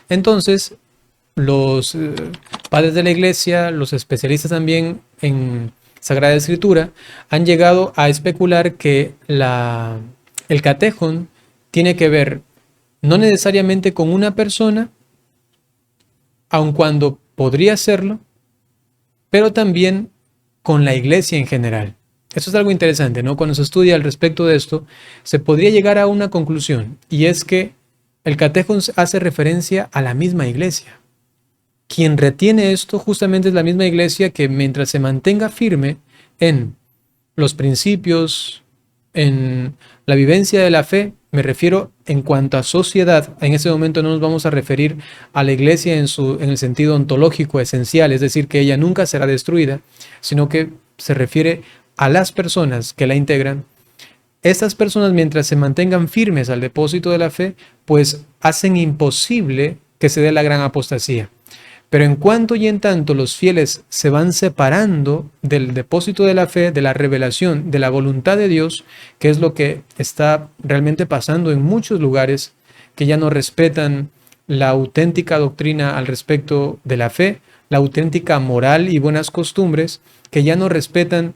Entonces, los padres de la iglesia, los especialistas también en Sagrada Escritura, han llegado a especular que el catejón tiene que ver no necesariamente con una persona, aun cuando podría serlo, pero también con la iglesia en general. Eso es algo interesante, ¿no? Cuando se estudia al respecto de esto, se podría llegar a una conclusión, y es que el catejón hace referencia a la misma iglesia. Quien retiene esto justamente es la misma iglesia que, mientras se mantenga firme en los principios, en la vivencia de la fe, me refiero en cuanto a sociedad. En ese momento no nos vamos a referir a la iglesia en el sentido ontológico esencial, es decir, que ella nunca será destruida, sino que se refiere a las personas que la integran. Estas personas, mientras se mantengan firmes al depósito de la fe, pues hacen imposible que se dé la gran apostasía. Pero en cuanto y en tanto los fieles se van separando del depósito de la fe, de la revelación, de la voluntad de Dios, que es lo que está realmente pasando en muchos lugares, que ya no respetan la auténtica doctrina al respecto de la fe, la auténtica moral y buenas costumbres, que ya no respetan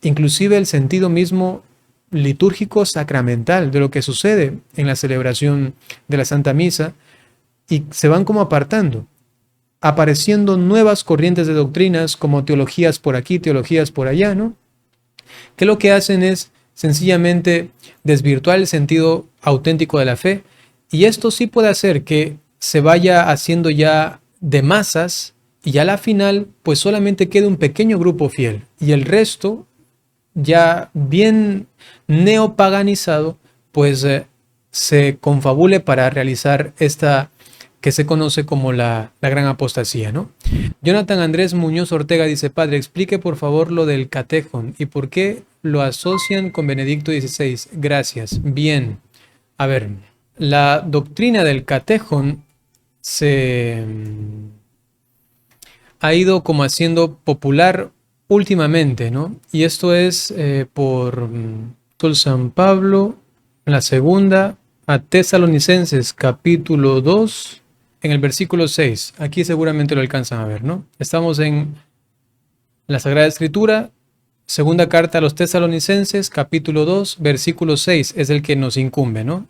inclusive el sentido mismo litúrgico sacramental de lo que sucede en la celebración de la Santa Misa, y se van como apartando, apareciendo nuevas corrientes de doctrinas como teologías por aquí, teologías por allá, ¿no? Que lo que hacen es sencillamente desvirtuar el sentido auténtico de la fe, y esto sí puede hacer que se vaya haciendo ya de masas, y ya a la final pues solamente quede un pequeño grupo fiel, y el resto, ya bien neopaganizado, pues se confabule para realizar esta que se conoce como la gran apostasía, ¿no? Jonathan Andrés Muñoz Ortega dice: Padre, explique por favor lo del catejón y por qué lo asocian con Benedicto XVI. Gracias. Bien, a ver, la doctrina del catejón se ha ido como haciendo popular últimamente, ¿no? Y esto es por San Pablo, la segunda a Tesalonicenses, capítulo 2, en el versículo 6. Aquí seguramente lo alcanzan a ver, ¿no? Estamos en la Sagrada Escritura, segunda carta a los Tesalonicenses, capítulo 2, versículo 6, es el que nos incumbe, ¿no?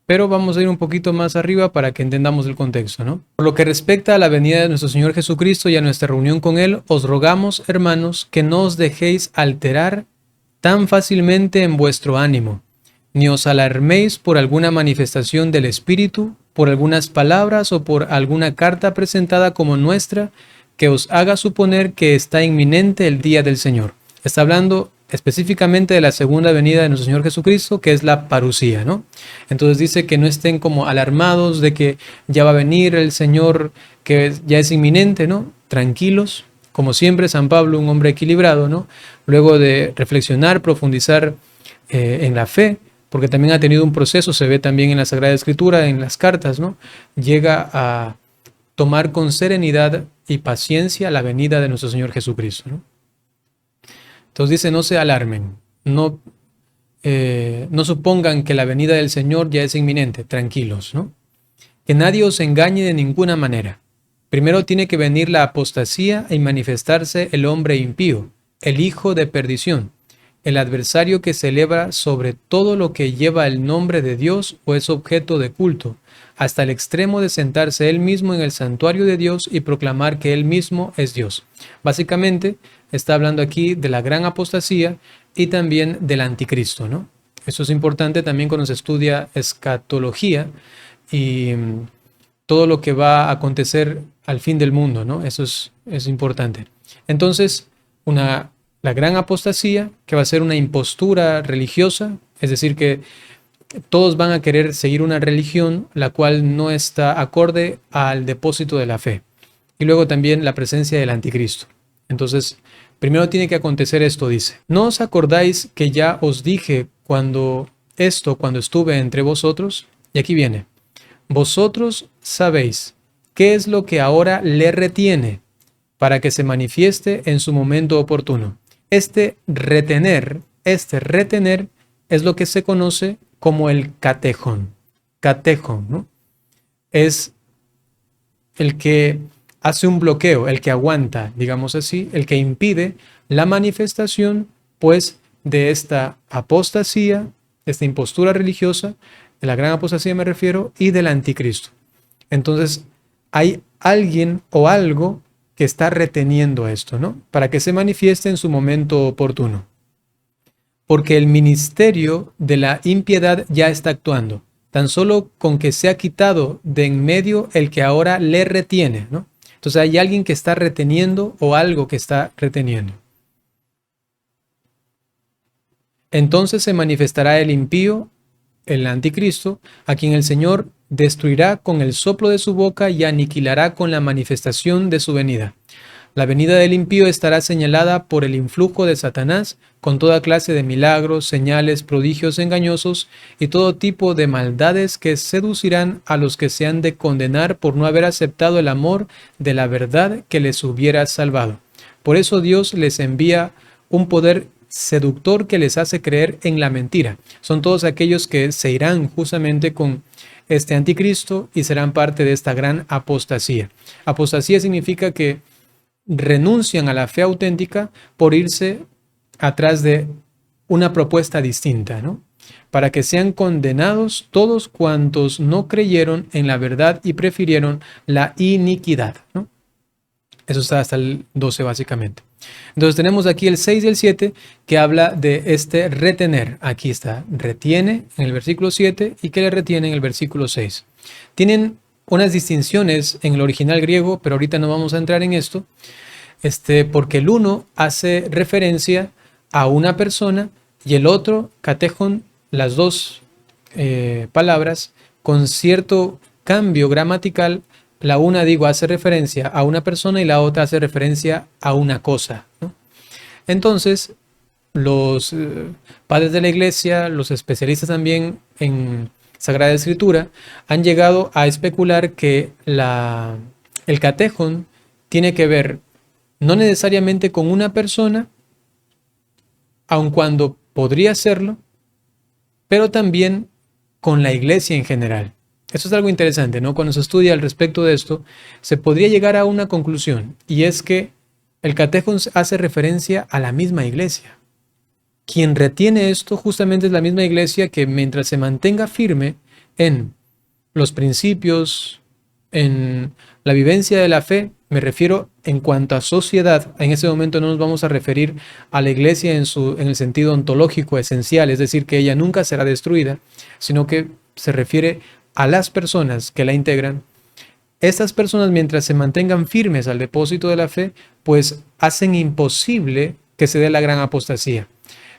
Pero vamos a ir un poquito más arriba para que entendamos el contexto, ¿no? Por lo que respecta a la venida de nuestro Señor Jesucristo y a nuestra reunión con Él, os rogamos, hermanos, que no os dejéis alterar tan fácilmente en vuestro ánimo, ni os alarméis por alguna manifestación del Espíritu, por algunas palabras o por alguna carta presentada como nuestra, que os haga suponer que está inminente el día del Señor. Está hablando específicamente de la segunda venida de nuestro Señor Jesucristo, que es la parusía, ¿no? Entonces dice que no estén como alarmados de que ya va a venir el Señor, que ya es inminente, ¿no? Tranquilos, como siempre San Pablo, un hombre equilibrado, ¿no? Luego de reflexionar, profundizar en la fe, porque también ha tenido un proceso, se ve también en la Sagrada Escritura, en las cartas, ¿no? Llega a tomar con serenidad y paciencia la venida de nuestro Señor Jesucristo, ¿no? Entonces dice: no se alarmen, no supongan que la venida del Señor ya es inminente, tranquilos, ¿no? Que nadie os engañe de ninguna manera. Primero tiene que venir la apostasía y manifestarse el hombre impío, el hijo de perdición, el adversario que celebra sobre todo lo que lleva el nombre de Dios o es objeto de culto, hasta el extremo de sentarse él mismo en el santuario de Dios y proclamar que él mismo es Dios. Básicamente está hablando aquí de la gran apostasía y también del anticristo, ¿no? Eso es importante también cuando se estudia escatología y todo lo que va a acontecer al fin del mundo, ¿no? Eso es importante. Entonces, la gran apostasía, que va a ser una impostura religiosa, es decir, que todos van a querer seguir una religión la cual no está acorde al depósito de la fe. Y luego también la presencia del anticristo. Entonces, primero tiene que acontecer esto, dice: ¿no os acordáis que ya os dije cuando estuve entre vosotros? Y aquí viene: vosotros sabéis qué es lo que ahora le retiene para que se manifieste en su momento oportuno. Este retener es lo que se conoce como el catejón. Catejón, ¿no? Es el que hace un bloqueo, el que aguanta, digamos así, el que impide la manifestación, pues, de esta apostasía, esta impostura religiosa, de la gran apostasía me refiero, y del anticristo. Entonces, hay alguien o algo que está reteniendo esto, ¿no? Para que se manifieste en su momento oportuno. Porque el ministerio de la impiedad ya está actuando. Tan solo con que se ha quitado de en medio el que ahora le retiene, ¿no? Entonces hay alguien que está reteniendo o algo que está reteniendo. Entonces se manifestará el impío, el anticristo, a quien el Señor destruirá con el soplo de su boca y aniquilará con la manifestación de su venida. La venida del impío estará señalada por el influjo de Satanás, con toda clase de milagros, señales, prodigios engañosos y todo tipo de maldades que seducirán a los que se han de condenar por no haber aceptado el amor de la verdad que les hubiera salvado. Por eso Dios les envía un poder seductor que les hace creer en la mentira. Son todos aquellos que se irán justamente con este anticristo y serán parte de esta gran apostasía. Apostasía significa que renuncian a la fe auténtica por irse atrás de una propuesta distinta, ¿no? Para que sean condenados todos cuantos no creyeron en la verdad y prefirieron la iniquidad, ¿no? Eso está hasta el 12 básicamente. Entonces tenemos aquí el 6 y el 7 que habla de este retener. Aquí está, retiene en el versículo 7 y que le retiene en el versículo 6. Tienen unas distinciones en el original griego, pero ahorita no vamos a entrar en esto, porque el uno hace referencia a una persona y el otro, catejon, las dos palabras, con cierto cambio gramatical. La una, digo, hace referencia a una persona y la otra hace referencia a una cosa, ¿no? Entonces, los padres de la iglesia, los especialistas también en Sagrada Escritura, han llegado a especular que el catejon tiene que ver no necesariamente con una persona, aun cuando podría serlo, pero también con la iglesia en general. Eso es algo interesante, ¿no? Cuando se estudia al respecto de esto, se podría llegar a una conclusión, y es que el catejon hace referencia a la misma iglesia. Quien retiene esto justamente es la misma iglesia que, mientras se mantenga firme en los principios, en la vivencia de la fe, me refiero en cuanto a sociedad. En ese momento no nos vamos a referir a la iglesia en el sentido ontológico esencial, es decir, que ella nunca será destruida, sino que se refiere a las personas que la integran. Estas personas, mientras se mantengan firmes al depósito de la fe, pues hacen imposible que se dé la gran apostasía.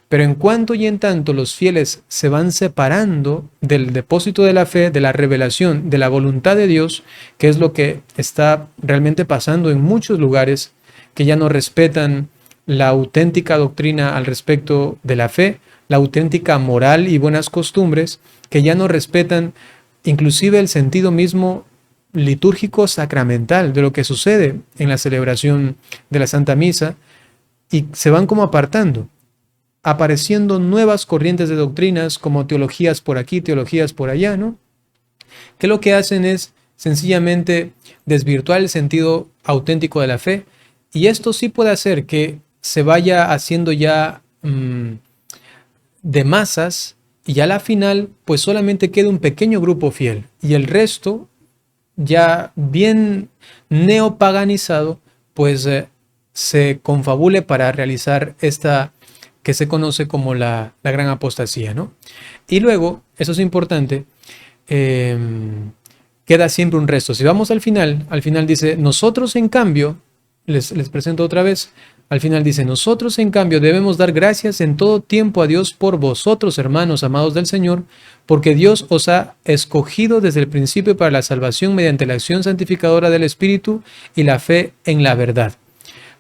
Pero en cuanto y en tanto los fieles se van separando del depósito de la fe, de la revelación, de la voluntad de Dios, que es lo que está realmente pasando en muchos lugares, que ya no respetan la auténtica doctrina al respecto de la fe, la auténtica moral y buenas costumbres, que ya no respetan inclusive el sentido mismo litúrgico sacramental de lo que sucede en la celebración de la Santa Misa, y se van como apartando, apareciendo nuevas corrientes de doctrinas como teologías por aquí, teologías por allá, ¿no? Que lo que hacen es sencillamente desvirtuar el sentido auténtico de la fe, y esto sí puede hacer que se vaya haciendo ya de masas, y a la final pues solamente queda un pequeño grupo fiel y el resto, ya bien neopaganizado, pues se confabule para realizar esta que se conoce como la gran apostasía, ¿no? Y luego, eso es importante, queda siempre un resto. Si vamos al final dice, nosotros en cambio, les presento otra vez. Al final dice, nosotros en cambio debemos dar gracias en todo tiempo a Dios por vosotros, hermanos amados del Señor, porque Dios os ha escogido desde el principio para la salvación mediante la acción santificadora del Espíritu y la fe en la verdad.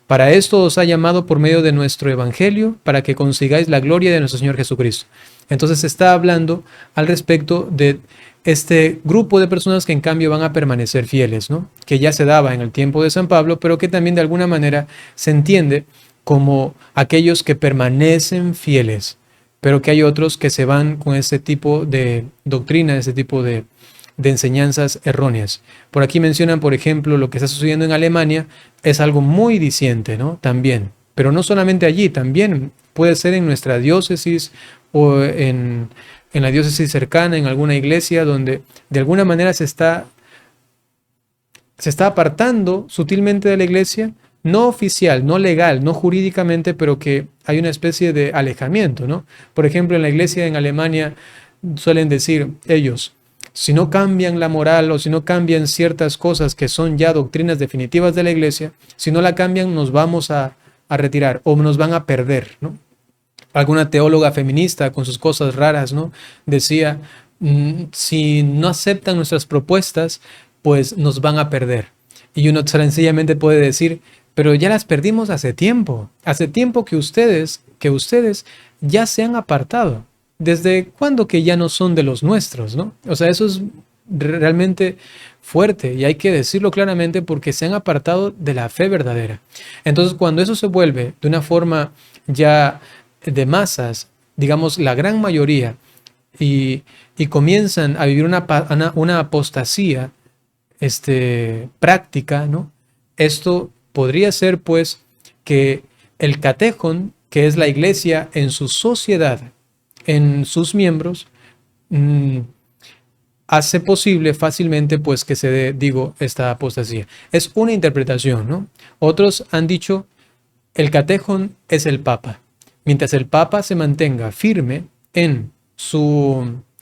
Para esto os ha llamado por medio de nuestro Evangelio, para que consigáis la gloria de nuestro Señor Jesucristo. Entonces se está hablando al respecto de este grupo de personas que en cambio van a permanecer fieles, ¿no? Que ya se daba en el tiempo de San Pablo, pero que también de alguna manera se entiende como aquellos que permanecen fieles, pero que hay otros que se van con este tipo de doctrina, este tipo de de enseñanzas erróneas. Por aquí mencionan, por ejemplo, lo que está sucediendo en Alemania, es algo muy diciente, ¿no? También, pero no solamente allí, también puede ser en nuestra diócesis o en la diócesis cercana, en alguna iglesia donde de alguna manera se está apartando sutilmente de la iglesia, no oficial, no legal, no jurídicamente, pero que hay una especie de alejamiento, ¿no? Por ejemplo, en la iglesia en Alemania suelen decir ellos, si no cambian la moral o si no cambian ciertas cosas que son ya doctrinas definitivas de la iglesia, si no la cambian nos vamos a retirar o nos van a perder, ¿no? Alguna teóloga feminista con sus cosas raras, ¿no? Decía, si no aceptan nuestras propuestas, pues nos van a perder. Y uno sencillamente puede decir, pero ya las perdimos hace tiempo que ustedes ya se han apartado. ¿Desde cuándo que ya no son de los nuestros, no? O sea, eso es realmente fuerte y hay que decirlo claramente porque se han apartado de la fe verdadera. Entonces, cuando eso se vuelve de una forma ya de masas, digamos la gran mayoría, y comienzan a vivir una apostasía práctica, ¿no? Esto podría ser pues que el catejón, que es la iglesia en su sociedad, en sus miembros, hace posible fácilmente pues que se dé, digo, esta apostasía. Es una interpretación, ¿no? Otros han dicho el catejón es el papa. Mientras el papa se mantenga firme en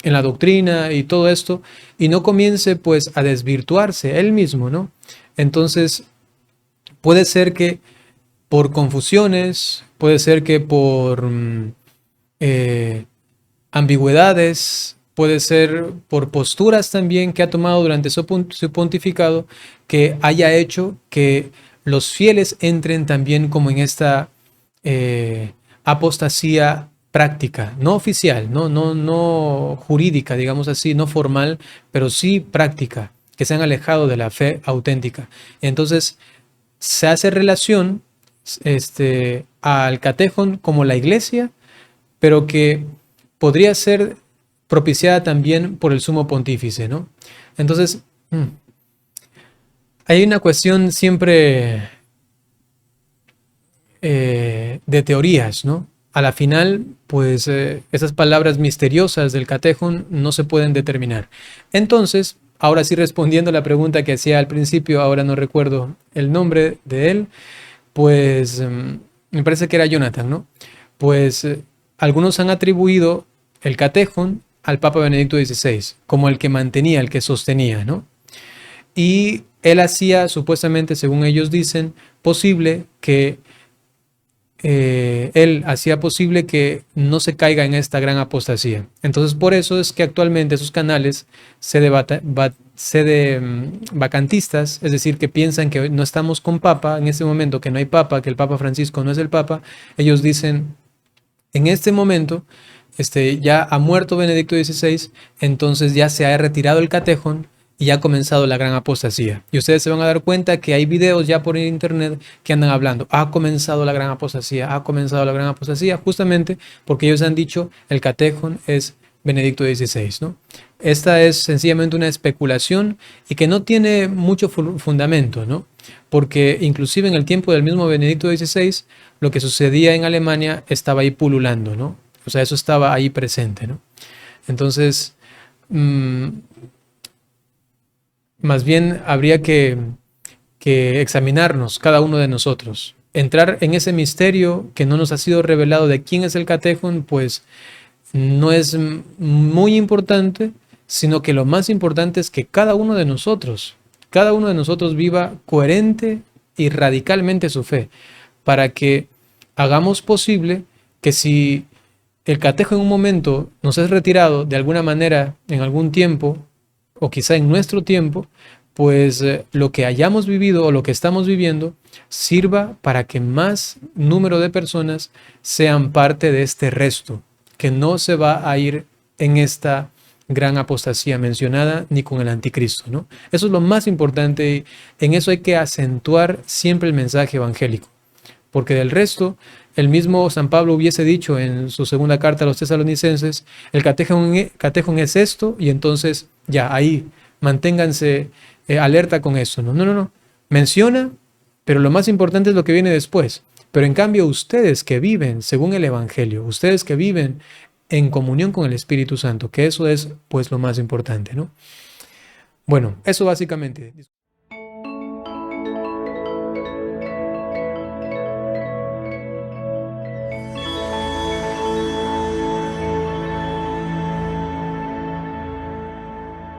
la doctrina y todo esto y no comience pues a desvirtuarse él mismo, ¿no? Entonces puede ser que por confusiones, puede ser que por ambigüedades, puede ser por posturas también que ha tomado durante su pontificado, que haya hecho que los fieles entren también como en esta apostasía práctica, no oficial, no jurídica, digamos así, no formal, pero sí práctica, que se han alejado de la fe auténtica. Entonces, se hace relación al catejón como la iglesia, pero que podría ser propiciada también por el sumo pontífice, ¿no? Entonces, hay una cuestión siempre de teorías, ¿no? A la final, pues esas palabras misteriosas del catejón no se pueden determinar. Entonces, ahora sí respondiendo a la pregunta que hacía al principio, ahora no recuerdo el nombre de él, pues me parece que era Jonathan, ¿no? Pues algunos han atribuido el catejón al Papa Benedicto XVI como el que mantenía, el que sostenía, ¿no? Y él hacía, supuestamente, según ellos dicen, posible que él hacía posible que no se caiga en esta gran apostasía. Entonces, por eso es que actualmente esos canales vacantistas, es decir, que piensan que no estamos con Papa, en este momento que no hay Papa, que el Papa Francisco no es el Papa, ellos dicen, en este momento, ya ha muerto Benedicto XVI, entonces ya se ha retirado el catejón, y ha comenzado la gran apostasía. Y ustedes se van a dar cuenta que hay videos ya por internet que andan hablando, ha comenzado la gran apostasía, justamente porque ellos han dicho el catejón es Benedicto XVI, ¿no? Esta es sencillamente una especulación y que no tiene mucho fundamento, ¿no? Porque inclusive en el tiempo del mismo Benedicto XVI, lo que sucedía en Alemania estaba ahí pululando, ¿no? O sea, eso estaba ahí presente, ¿no? Entonces, más bien habría que examinarnos cada uno de nosotros. Entrar en ese misterio que no nos ha sido revelado de quién es el catejón, pues no es muy importante, sino que lo más importante es que cada uno de nosotros viva coherente y radicalmente su fe, para que hagamos posible que si el catejón en un momento nos es retirado de alguna manera, en algún tiempo, o quizá en nuestro tiempo, pues lo que hayamos vivido o lo que estamos viviendo sirva para que más número de personas sean parte de este resto, que no se va a ir en esta gran apostasía mencionada ni con el anticristo, ¿no? Eso es lo más importante y en eso hay que acentuar siempre el mensaje evangélico, porque del resto, el mismo San Pablo hubiese dicho en su segunda carta a los tesalonicenses, el catejón es esto y entonces ya ahí manténganse alerta con eso. No, no, no, no. Menciona, pero lo más importante es lo que viene después. Pero en cambio, ustedes que viven según el Evangelio, ustedes que viven en comunión con el Espíritu Santo, que eso es pues lo más importante, ¿no? Bueno, eso básicamente.